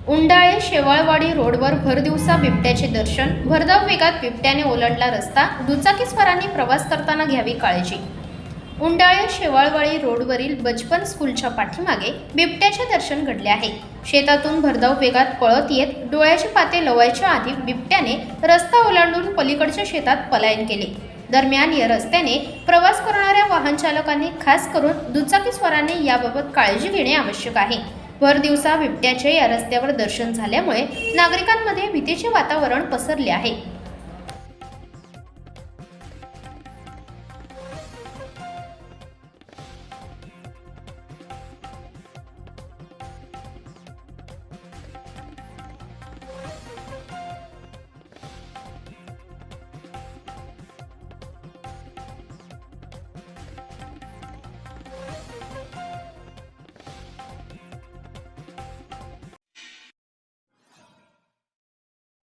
उंडाळे शेवाळवाडी रोडवर भरदिवसा बिबट्याचे दर्शन. भरधाव वेगात बिबट्याने ओलांडला रस्ता. दुचाकीस्वारांनी प्रवास करताना घ्यावी काळजी. उंडाळे शेवाळवाडी रोडवरील बचपन स्कूलच्या पाठीमागे बिबट्याचे दर्शन घडले आहे. शेतातून भरधाव वेगात पळत येत डोळ्याचे पाते लवायच्या आधी बिबट्याने रस्ता ओलांडून पलीकडच्या शेतात पलायन केले. दरम्यान या रस्त्याने प्रवास करणाऱ्या वाहन चालकांनी, खास करून दुचाकीस्वारांनी याबाबत काळजी घेणे आवश्यक आहे. भर दिवसा बिबट्याचे या रस्त्यावर दर्शन झाल्यामुळे नागरिकांमध्ये भीतीचे वातावरण पसरले आहे.